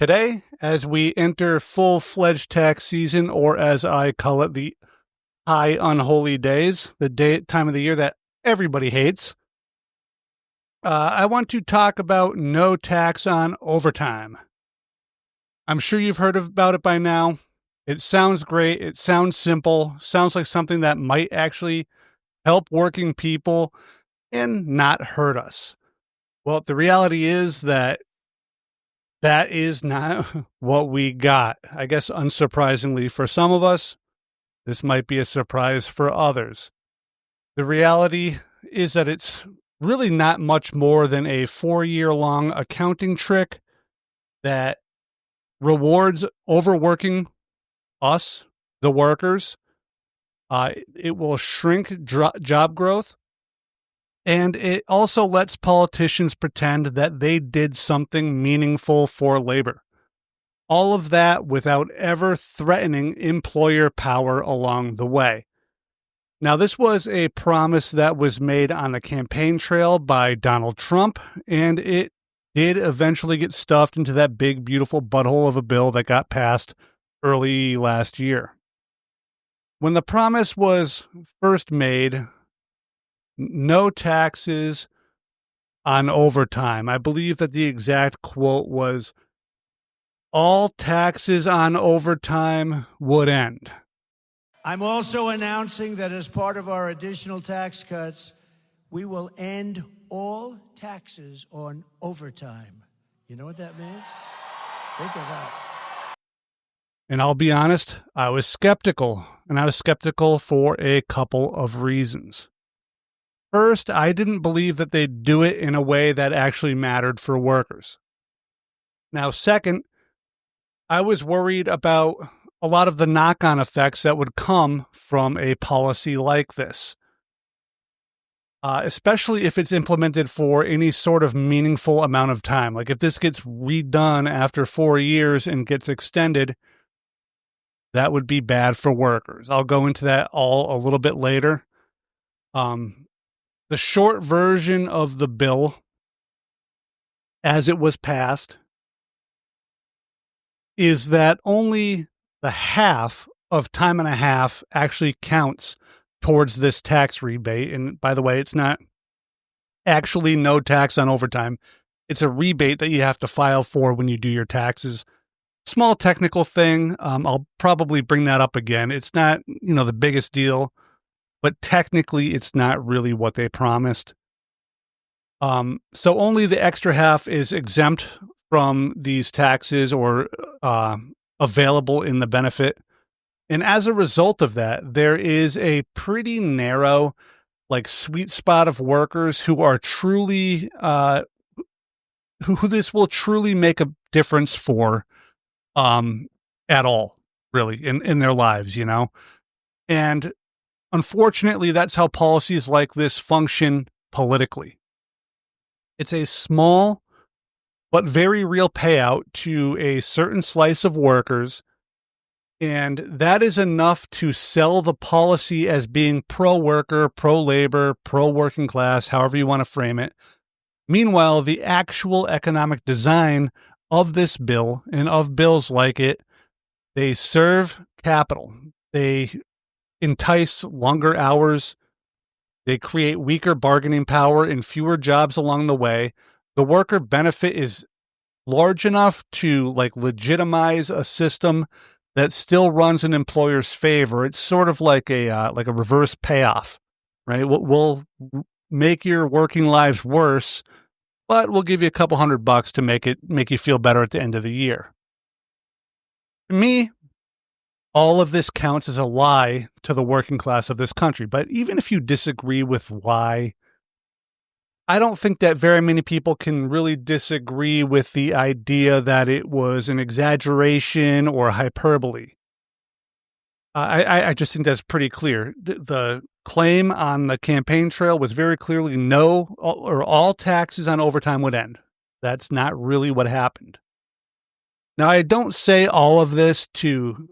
Today, as we enter full-fledged tax season, or as I call it, the high unholy days, the time of the year that everybody hates, I want to talk about no tax on overtime. I'm sure you've heard about it by now. It sounds great. It sounds simple. Sounds like something that might actually help working people and not hurt us. Well, the reality is that is not what we got. I guess unsurprisingly for some of us, this might be a surprise for others. The reality is that it's really not much more than a 4-year-long accounting trick that rewards overworking us, the workers. It will shrink job growth. And it also lets politicians pretend that they did something meaningful for labor. All of that without ever threatening employer power along the way. Now, this was a promise that was made on the campaign trail by Donald Trump, and it did eventually get stuffed into that big, beautiful butthole of a bill that got passed early last year. When the promise was first made, no taxes on overtime. I believe that the exact quote was, all taxes on overtime would end. I'm also announcing that as part of our additional tax cuts, we will end all taxes on overtime. You know what that means? Think of that. And I'll be honest, I was skeptical, and I was skeptical for a couple of reasons. First, I didn't believe that they'd do it in a way that actually mattered for workers. Now, second, I was worried about a lot of the knock-on effects that would come from a policy like this, especially if it's implemented for any sort of meaningful amount of time. Like if this gets redone after 4 years and gets extended, that would be bad for workers. I'll go into that all a little bit later. The short version of the bill, as it was passed, is that only the half of time and a half actually counts towards this tax rebate. And by the way, it's not actually no tax on overtime. It's a rebate that you have to file for when you do your taxes. Small technical thing. I'll probably bring that up again. It's not, the biggest deal, but technically it's not really what they promised. So only the extra half is exempt from these taxes or available in the benefit. And as a result of that, there is a pretty narrow, sweet spot of workers who are truly, who this will truly make a difference for at all, really, in their lives, And unfortunately, that's how policies like this function politically. It's a small but very real payout to a certain slice of workers, and that is enough to sell the policy as being pro-worker, pro-labor, pro-working class, however you want to frame it. Meanwhile, the actual economic design of this bill and of bills like it, they serve capital. They entice longer hours. They create weaker bargaining power and fewer jobs along the way. The worker benefit is large enough to legitimize a system that still runs in employer's favor. It's sort of like a reverse payoff, right? We'll make your working lives worse, but we'll give you a couple $100 to make you feel better at the end of the year. To me, all of this counts as a lie to the working class of this country. But even if you disagree with why, I don't think that very many people can really disagree with the idea that it was an exaggeration or hyperbole. I just think that's pretty clear. The claim on the campaign trail was very clearly no, or all taxes on overtime would end. That's not really what happened. Now, I don't say all of this to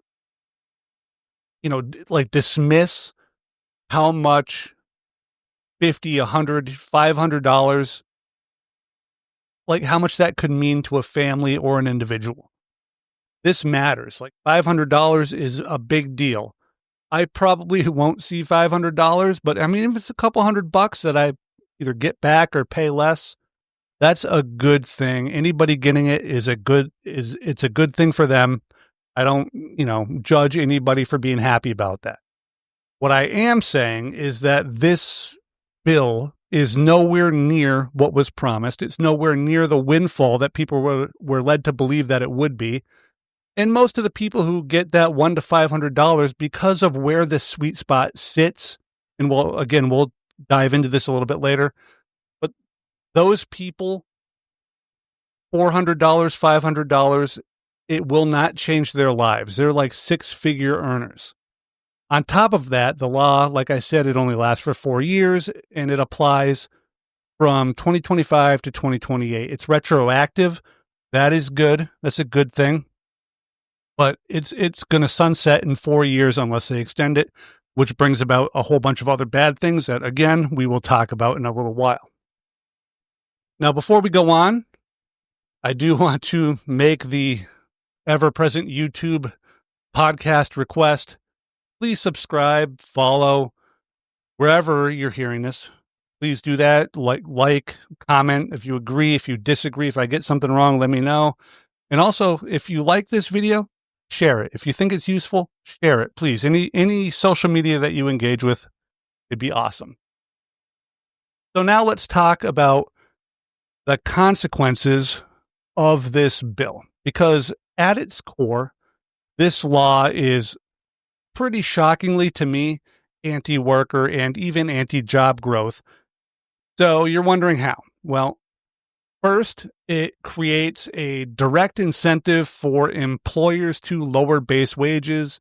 dismiss how much $50, $100, $500, how much that could mean to a family or an individual. This matters. Like $500 is a big deal. I probably won't see $500, but I mean, if it's a couple $100 that I either get back or pay less, that's a good thing. Anybody getting it it's a good thing for them. I don't, judge anybody for being happy about that. What I am saying is that this bill is nowhere near what was promised. It's nowhere near the windfall that people were led to believe that it would be. And most of the people who get that $100 to $500 because of where this sweet spot sits, and we'll dive into this a little bit later, but those people, $400, $500, it will not change their lives. They're like six-figure earners. On top of that, the law, like I said, it only lasts for 4 years, and it applies from 2025 to 2028. It's retroactive. That is good. That's a good thing. But it's going to sunset in 4 years unless they extend it, which brings about a whole bunch of other bad things that, again, we will talk about in a little while. Now, before we go on, I do want to make the ever-present YouTube podcast request. Please subscribe, follow, wherever you're hearing this. Please do that. Like, comment if you agree, if you disagree. If I get something wrong, let me know. And also, if you like this video, share it. If you think it's useful, share it, please. Any social media that you engage with, it'd be awesome. So now let's talk about the consequences of this bill, because at its core, this law is pretty shockingly to me anti-worker and even anti-job growth. So you're wondering how? Well, first, it creates a direct incentive for employers to lower base wages,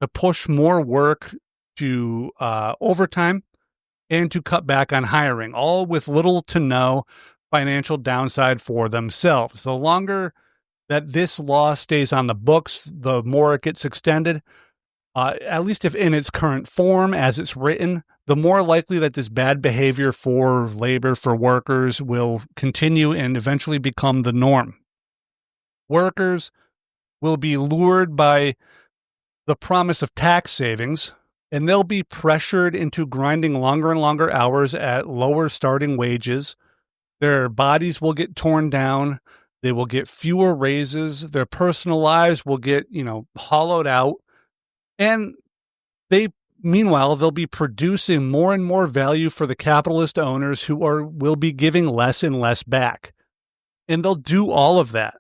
to push more work to overtime, and to cut back on hiring, all with little to no financial downside for themselves. The longer that this law stays on the books, the more it gets extended. At least if in its current form, as it's written, the more likely that this bad behavior for labor, for workers, will continue and eventually become the norm. Workers will be lured by the promise of tax savings, and they'll be pressured into grinding longer and longer hours at lower starting wages. Their bodies will get torn down. They will get fewer raises. Their personal lives will get, hollowed out. And meanwhile, they'll be producing more and more value for the capitalist owners who will be giving less and less back. And they'll do all of that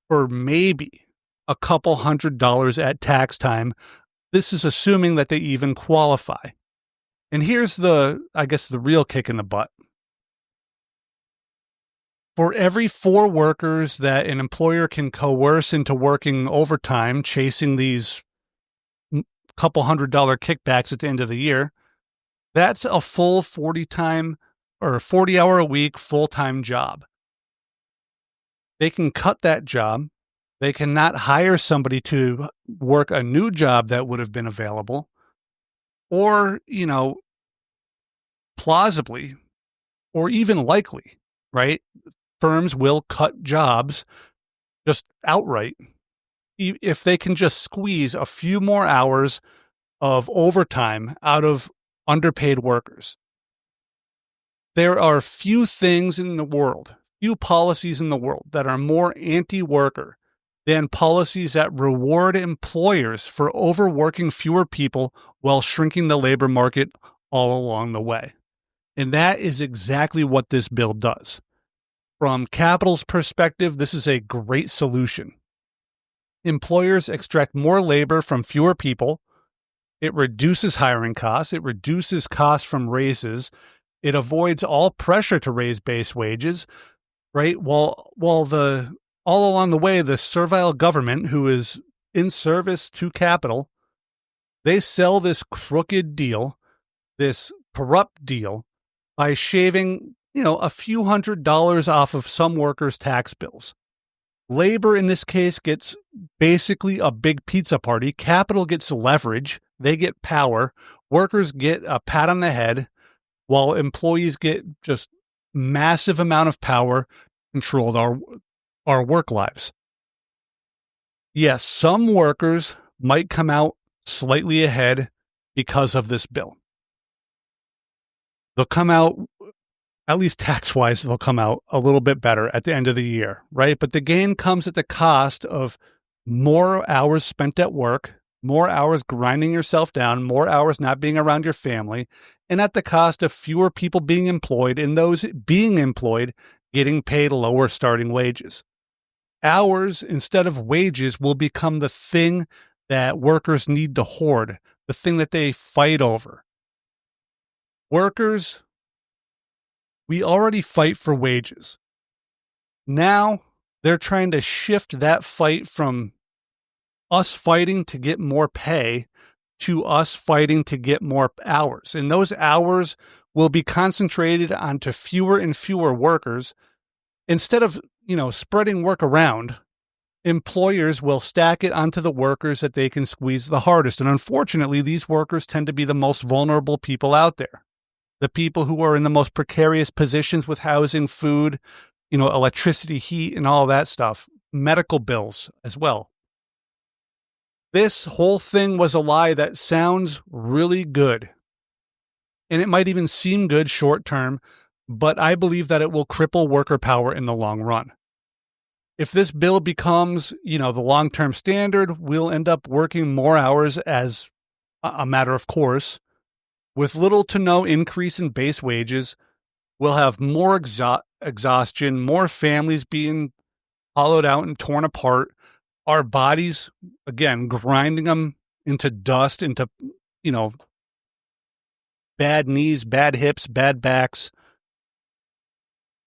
for maybe a couple $100 at tax time. This is assuming that they even qualify. And here's the real kick in the butt. For every 4 workers that an employer can coerce into working overtime, chasing these couple $100 kickbacks at the end of the year, that's a full 40-hour a week full-time job. They can cut that job. They cannot hire somebody to work a new job that would have been available, or, plausibly, or even likely, right? Firms will cut jobs just outright if they can just squeeze a few more hours of overtime out of underpaid workers. There are few things in the world, few policies in the world that are more anti-worker than policies that reward employers for overworking fewer people while shrinking the labor market all along the way. And that is exactly what this bill does. From capital's perspective, this is a great solution. Employers extract more labor from fewer people. It reduces hiring costs. It reduces costs from raises. It avoids all pressure to raise base wages, right? While all along the way, the servile government, who is in service to capital, they sell this crooked deal, this corrupt deal, by shaving, a few $100s off of some workers' tax bills. Labor, in this case, gets basically a big pizza party. Capital gets leverage. They get power. Workers get a pat on the head, while employees get just massive amount of power, controlled our work lives. Yes, some workers might come out slightly ahead because of this bill. They'll come out, at least tax-wise, they'll come out a little bit better at the end of the year, right? But the gain comes at the cost of more hours spent at work, more hours grinding yourself down, more hours not being around your family, and at the cost of fewer people being employed, and those being employed getting paid lower starting wages. Hours instead of wages will become the thing that workers need to hoard, the thing that they fight over. Workers, we already fight for wages. Now they're trying to shift that fight from us fighting to get more pay to us fighting to get more hours. And those hours will be concentrated onto fewer and fewer workers. Instead of, spreading work around, employers will stack it onto the workers that they can squeeze the hardest. And unfortunately, these workers tend to be the most vulnerable people out there. The people who are in the most precarious positions with housing, food, electricity, heat, and all that stuff, medical bills as well. This whole thing was a lie that sounds really good. And it might even seem good short term, but I believe that it will cripple worker power in the long run. If this bill becomes, the long-term standard, we'll end up working more hours as a matter of course. With little to no increase in base wages, we'll have more exhaustion, more families being hollowed out and torn apart, our bodies, again, grinding them into dust, into, bad knees, bad hips, bad backs.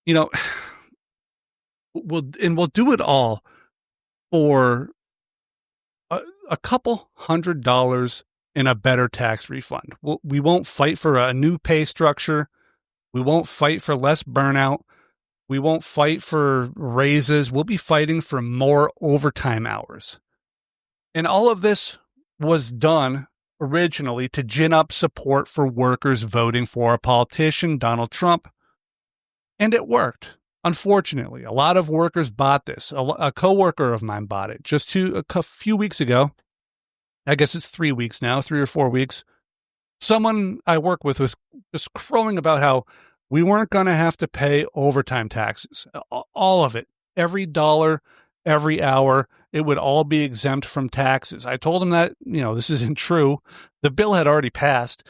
We'll do it all for a couple $100 in a better tax refund. We won't fight for a new pay structure. We won't fight for less burnout. We won't fight for raises. We'll be fighting for more overtime hours. And all of this was done originally to gin up support for workers voting for a politician, Donald Trump. And it worked. Unfortunately, a lot of workers bought this. A coworker of mine bought it just a few weeks ago. I guess it's 3 weeks now, 3 or 4 weeks. Someone I work with was just crowing about how we weren't going to have to pay overtime taxes. All of it. Every dollar, every hour, it would all be exempt from taxes. I told him that, this isn't true. The bill had already passed.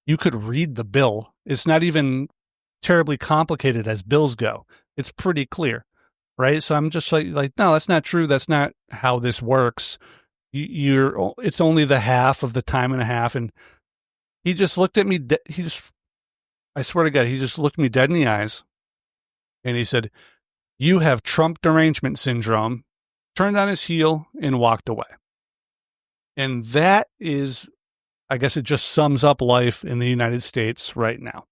You could read the bill. It's not even terribly complicated as bills go. It's pretty clear, right? So I'm just like, no, that's not true. That's not how this works. It's only the half of the time and a half. And he just looked at me. I swear to God, he just looked me dead in the eyes. And he said, "You have Trump derangement syndrome," turned on his heel and walked away. And that is, I guess it just sums up life in the United States right now.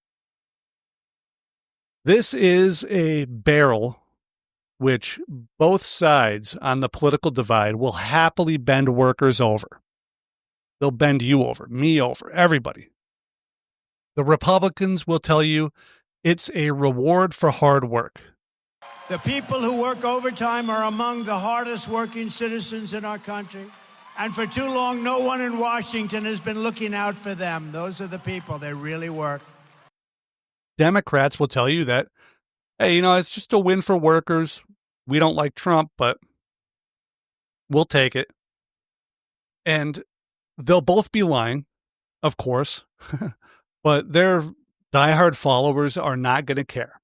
This is a barrel which both sides on the political divide will happily bend workers over. They'll bend you over, me over, everybody. The Republicans will tell you it's a reward for hard work. The people who work overtime are among the hardest working citizens in our country. And for too long, no one in Washington has been looking out for them. Those are the people. They really work. Democrats will tell you that, hey, it's just a win for workers. We don't like Trump, but we'll take it. And they'll both be lying, of course, but their diehard followers are not going to care.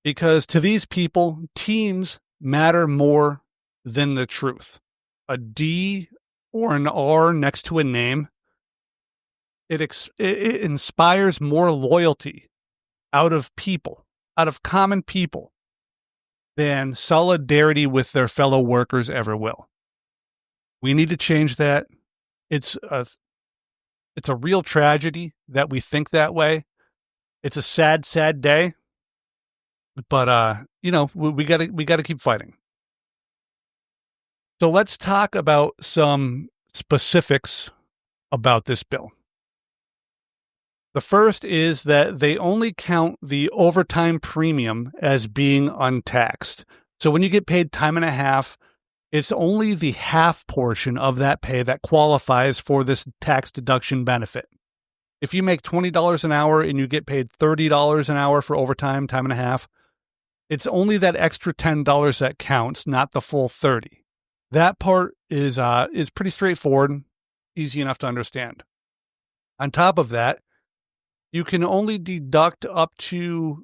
Because to these people, teams matter more than the truth. A D or an R next to a name, it inspires more loyalty out of people, out of common people, than solidarity with their fellow workers ever will. We need to change that. It's a real tragedy that we think that way. It's a sad, sad day. But we gotta keep fighting. So let's talk about some specifics about this bill. The first is that they only count the overtime premium as being untaxed. So when you get paid time and a half, It's only the half portion of that pay that qualifies for this tax deduction benefit. If you make $20 an hour and you get paid $30 an hour for overtime, time and a half, it's only that extra $10 that counts, not the full $30. That part is pretty straightforward, easy enough to understand. On top of that, you can only deduct up to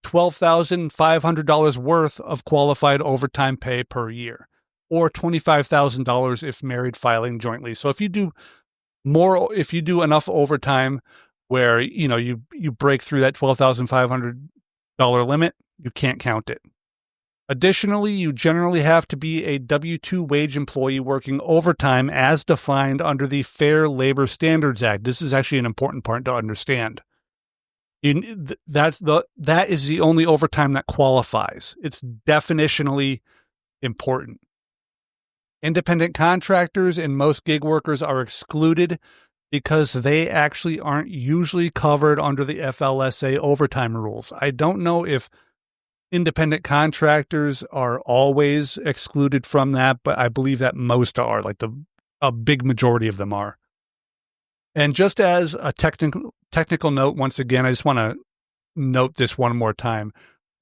$12,500 worth of qualified overtime pay per year, or $25,000 if married filing jointly. So if you do enough overtime where you break through that $12,500 limit, you can't count it. Additionally, you generally have to be a W-2 wage employee working overtime as defined under the Fair Labor Standards Act. This is actually an important part to understand. That is the only overtime that qualifies. It's definitionally important. Independent contractors and most gig workers are excluded because they actually aren't usually covered under the FLSA overtime rules. I don't know if independent contractors are always excluded from that, but I believe that most are, like a big majority of them are. And just as a technical note, once again, I just want to note this one more time.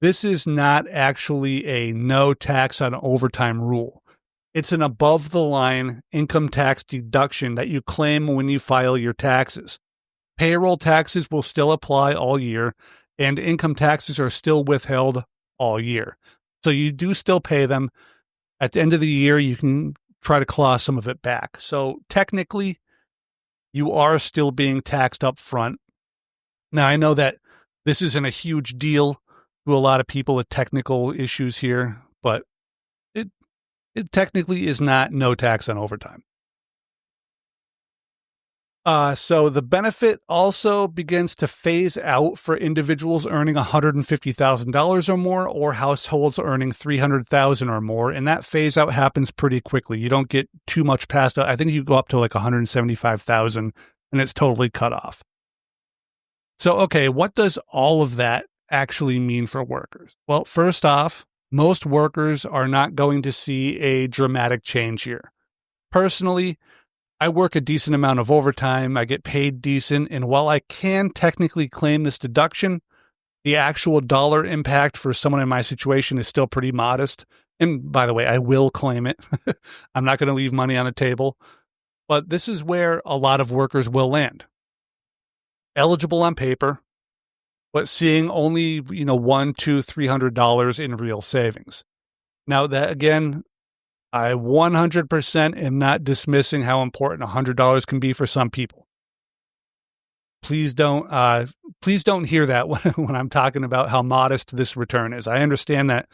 This is not actually a no tax on overtime rule. It's an above-the-line income tax deduction that you claim when you file your taxes. Payroll taxes will still apply all year, and income taxes are still withheld all year. So you do still pay them. At the end of the year, you can try to claw some of it back. So technically, you are still being taxed up front. Now, I know that this isn't a huge deal to a lot of people with technical issues here, but it technically is not no tax on overtime. So the benefit also begins to phase out for individuals earning $150,000 or more, or households earning $300,000 or more, and that phase out happens pretty quickly. You don't get too much past. I think you go up to like $175,000, and it's totally cut off. So, okay, what does all of that actually mean for workers? Well, first off, most workers are not going to see a dramatic change here. Personally, I work a decent amount of overtime. I get paid decent. And while I can technically claim this deduction, the actual dollar impact for someone in my situation is still pretty modest. And by the way, I will claim it. I'm not going to leave money on the table. But this is where a lot of workers will land. Eligible on paper, but seeing only, $100, $200, $300 in real savings. Now that, again, I 100% am not dismissing how important $100 can be for some people. Please don't hear that when I'm talking about how modest this return is. I understand that,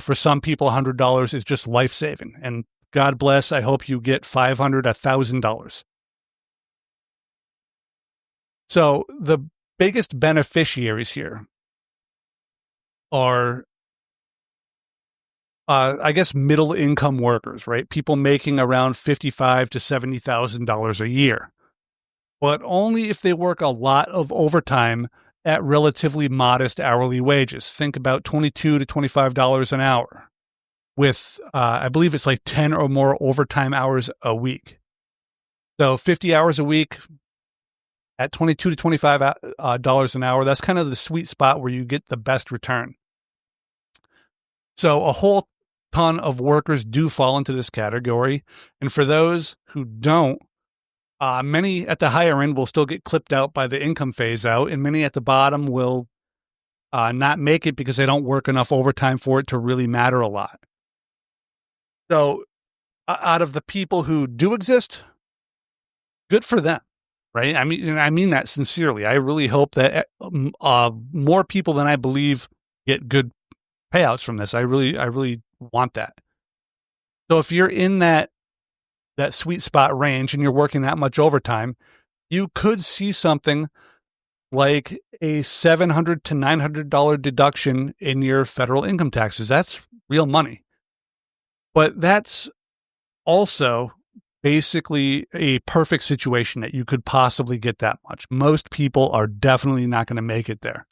for some people, $100 is just life-saving. And God bless, I hope you get $500, $1,000. So the biggest beneficiaries here are, middle income workers, right? People making around $55,000 to $70,000 a year, but only if they work a lot of overtime at relatively modest hourly wages. Think about $22 to $25 an hour with, I believe it's like 10 or more overtime hours a week. So 50 hours a week at $22 to $25 an hour, that's kind of the sweet spot where you get the best return. So a whole ton of workers do fall into this category. And for those who don't, many at the higher end will still get clipped out by the income phase out, and many at the bottom will not make it because they don't work enough overtime for it to really matter a lot. So out of the people who do exist, good for them. Right? I mean that sincerely. I really hope that more people than I believe get good payouts from this. I really want that. So if you're in that sweet spot range and you're working that much overtime, you could see something like a $700 to $900 deduction in your federal income taxes. That's real money. But that's also basically a perfect situation that you could possibly get that much. Most people are definitely not going to make it there.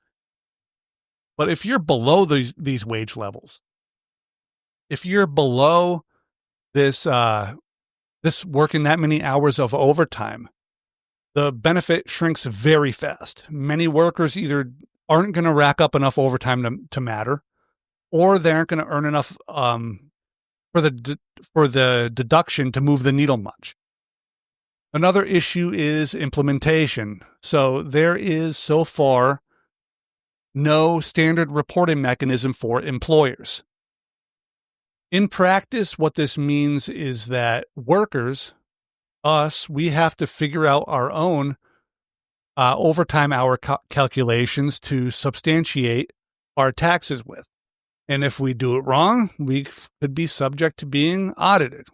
But if you're below these wage levels, if you're below this working that many hours of overtime, the benefit shrinks very fast. Many workers either aren't going to rack up enough overtime to matter, or they aren't going to earn enough for the deduction to move the needle much. Another issue is implementation. So there is so far no standard reporting mechanism for employers. In practice, what this means is that workers, us, we have to figure out our own overtime hour calculations to substantiate our taxes with. And if we do it wrong, we could be subject to being audited.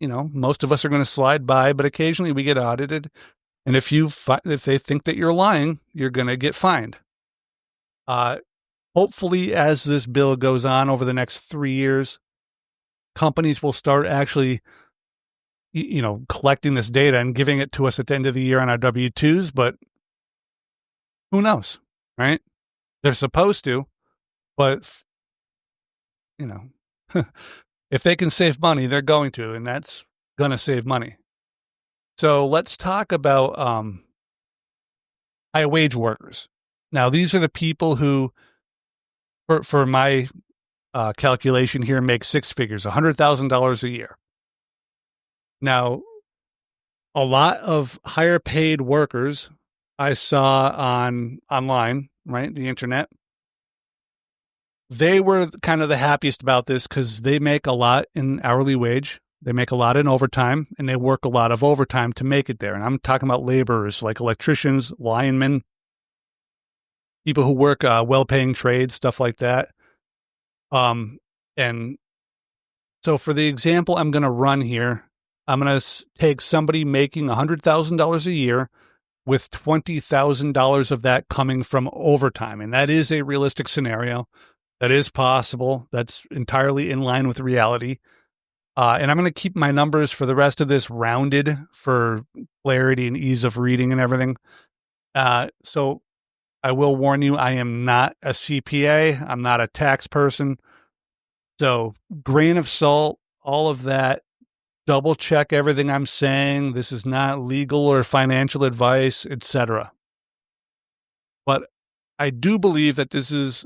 Most of us are going to slide by, but occasionally we get audited. And if they think that you're lying, you're going to get fined. Hopefully, as this bill goes on over the next 3 years, companies will start actually, collecting this data and giving it to us at the end of the year on our W-2s. But who knows, right? They're supposed to, but if they can save money, they're going to, and that's going to save money. So let's talk about high wage workers. Now, these are the people who, for my calculation here, make six figures, $100,000 a year. Now, a lot of higher paid workers I saw online, right, the internet, they were kind of the happiest about this because they make a lot in hourly wage. They make a lot in overtime, and they work a lot of overtime to make it there. And I'm talking about laborers like electricians, linemen, people who work well-paying trades, stuff like that. And so for the example I'm going to run here, I'm going to take somebody making $100,000 a year with $20,000 of that coming from overtime. And that is a realistic scenario. That is possible. That's entirely in line with reality. And I'm going to keep my numbers for the rest of this rounded for clarity and ease of reading and everything. So I will warn you, I am not a CPA. I'm not a tax person. So grain of salt, all of that. Double check everything I'm saying. This is not legal or financial advice, etc. But I do believe that this is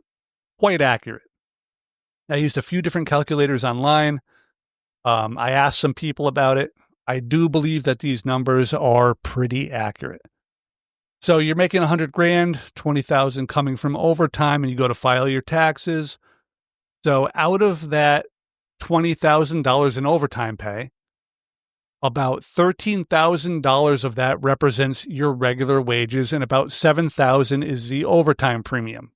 quite accurate. I used a few different calculators online. I asked some people about it. I do believe that these numbers are pretty accurate. So you're making $100,000, $20,000 coming from overtime, and you go to file your taxes. So out of that $20,000 in overtime pay, about $13,000 of that represents your regular wages, and about $7,000 is the overtime premium.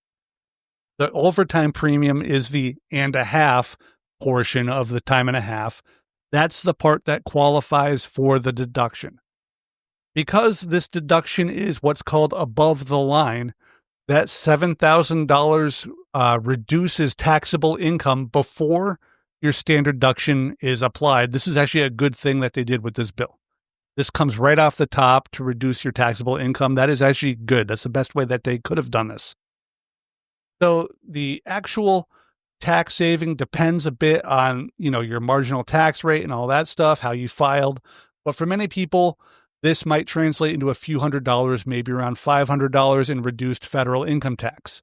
The overtime premium is the and a half portion of the time and a half. That's the part that qualifies for the deduction. Because this deduction is what's called above the line, that $7,000 reduces taxable income before your standard deduction is applied. This is actually a good thing that they did with this bill. This comes right off the top to reduce your taxable income. That is actually good. That's the best way that they could have done this. So the actual tax saving depends a bit on, your marginal tax rate and all that stuff, how you filed. But for many people, this might translate into a few $100s, maybe around $500 in reduced federal income tax.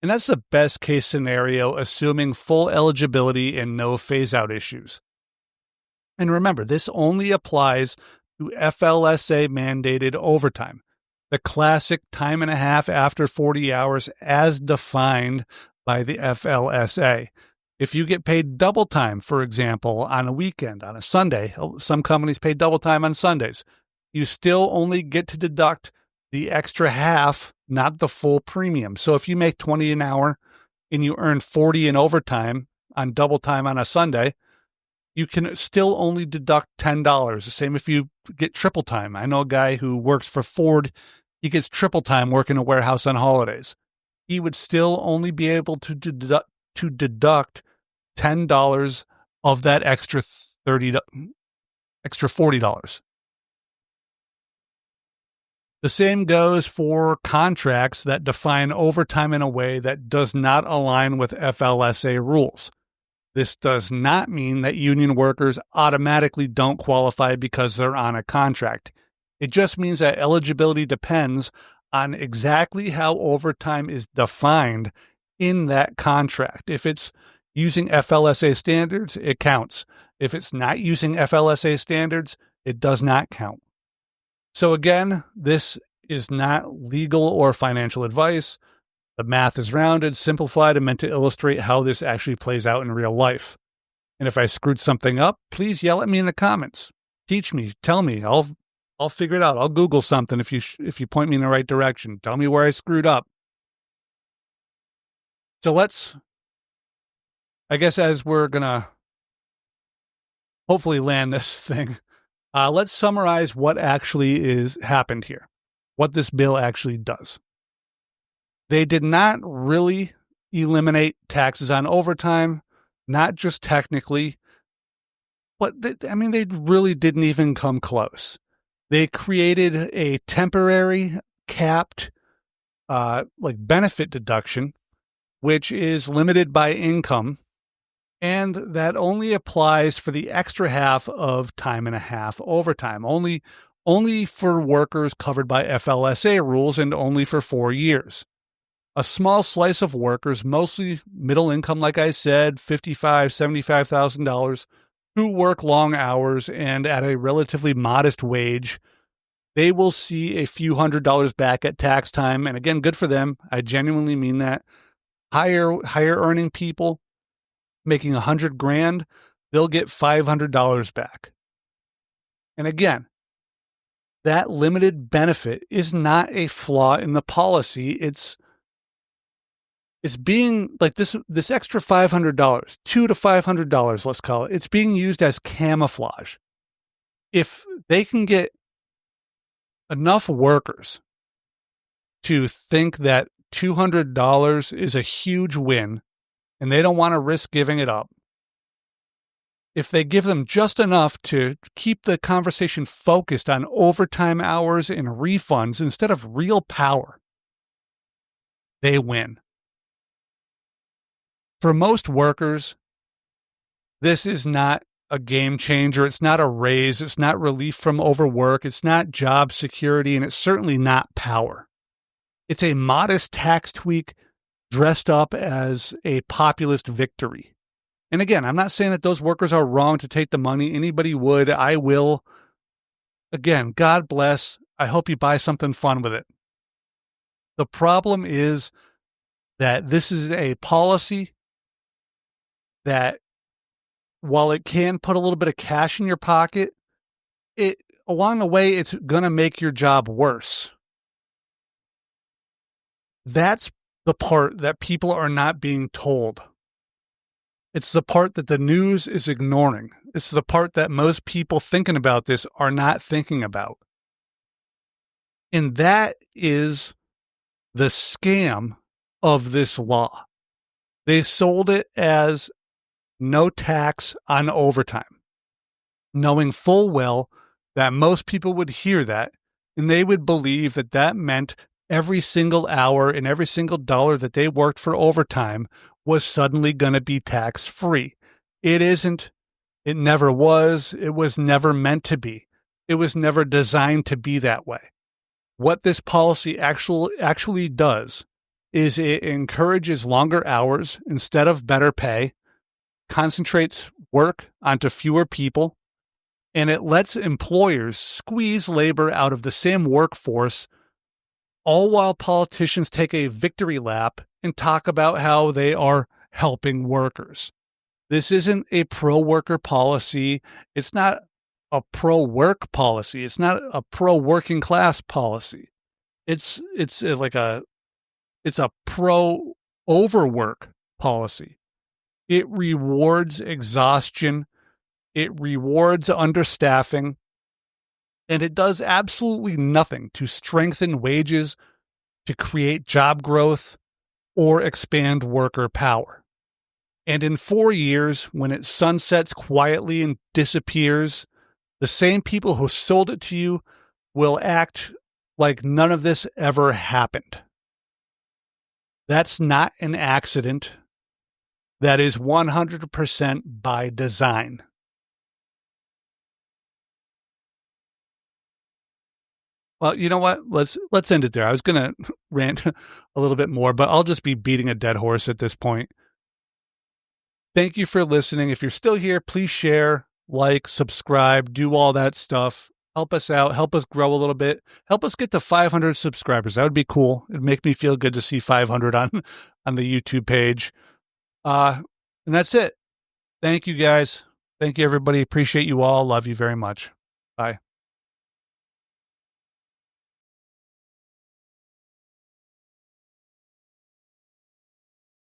And that's the best case scenario, assuming full eligibility and no phase-out issues. And remember, this only applies to FLSA mandated overtime, the classic time and a half after 40 hours as defined by the FLSA. If you get paid double time, for example, on a weekend, on a Sunday, some companies pay double time on Sundays, you still only get to deduct the extra half, not the full premium. So if you make $20 an hour and you earn $40 in overtime on double time on a Sunday, you can still only deduct $10. The same if you get triple time. I know a guy who works for Ford. He gets triple time working a warehouse on holidays. He would still only be able to deduct $10 of that extra $40. The same goes for contracts that define overtime in a way that does not align with FLSA rules. This does not mean that union workers automatically don't qualify because they're on a contract. It just means that eligibility depends on exactly how overtime is defined in that contract. If it's using FLSA standards, it counts. If it's not using FLSA standards, it does not count. So again, this is not legal or financial advice. The math is rounded, simplified, and meant to illustrate how this actually plays out in real life. And if I screwed something up, please yell at me in the comments. Teach me, tell me. I'll figure it out. I'll Google something if you point me in the right direction. Tell me where I screwed up. So let's, I guess, as we're gonna hopefully land this thing, let's summarize what actually happened here, what this bill actually does. They did not really eliminate taxes on overtime, not just technically, but they really didn't even come close. They created a temporary capped benefit deduction, which is limited by income, and that only applies for the extra half of time and a half overtime, only for workers covered by FLSA rules and only for 4 years. A small slice of workers, mostly middle income, like I said, $55,000, $75,000, who work long hours and at a relatively modest wage, they will see a few $100s back at tax time. And again, good for them. I genuinely mean that. Higher earning people making $100,000, they'll get $500 back. And again, that limited benefit is not a flaw in the policy. It's being like this extra $500, $200 to $500, let's call it. It's being used as camouflage. If they can get enough workers to think that $200 is a huge win and they don't want to risk giving it up, if they give them just enough to keep the conversation focused on overtime hours and refunds instead of real power, they win. For most workers, this is not a game changer. It's not a raise. It's not relief from overwork. It's not job security, and it's certainly not power. It's a modest tax tweak dressed up as a populist victory. And again, I'm not saying that those workers are wrong to take the money. Anybody would. I will. Again, God bless. I hope you buy something fun with it. The problem is that this is a policy that, while it can put a little bit of cash in your pocket, along the way, it's going to make your job worse. That's the part that people are not being told. It's the part that the news is ignoring. It's the part that most people thinking about this are not thinking about. And that is the scam of this law. They sold it as no tax on overtime, knowing full well that most people would hear that and they would believe that that meant every single hour and every single dollar that they worked for overtime was suddenly going to be tax-free. It isn't. It never was. It was never meant to be. It was never designed to be that way. What this policy actually does is it encourages longer hours instead of better pay, concentrates work onto fewer people, and it lets employers squeeze labor out of the same workforce, all while politicians take a victory lap and talk about how they are helping workers. This isn't a pro-worker policy. It's not a pro-work policy. It's not a pro-working class policy. It's a pro-overwork policy. It rewards exhaustion. It rewards understaffing. And it does absolutely nothing to strengthen wages, to create job growth, or expand worker power. And in 4 years, when it sunsets quietly and disappears, the same people who sold it to you will act like none of this ever happened. That's not an accident. That is 100% by design. Well, you know what? Let's end it there. I was going to rant a little bit more, but I'll just be beating a dead horse at this point. Thank you for listening. If you're still here, please share, like, subscribe, do all that stuff. Help us out. Help us grow a little bit. Help us get to 500 subscribers. That would be cool. It'd make me feel good to see 500 on the YouTube page. And that's it. Thank you, guys. Thank you, everybody. Appreciate you all. Love you very much. Bye.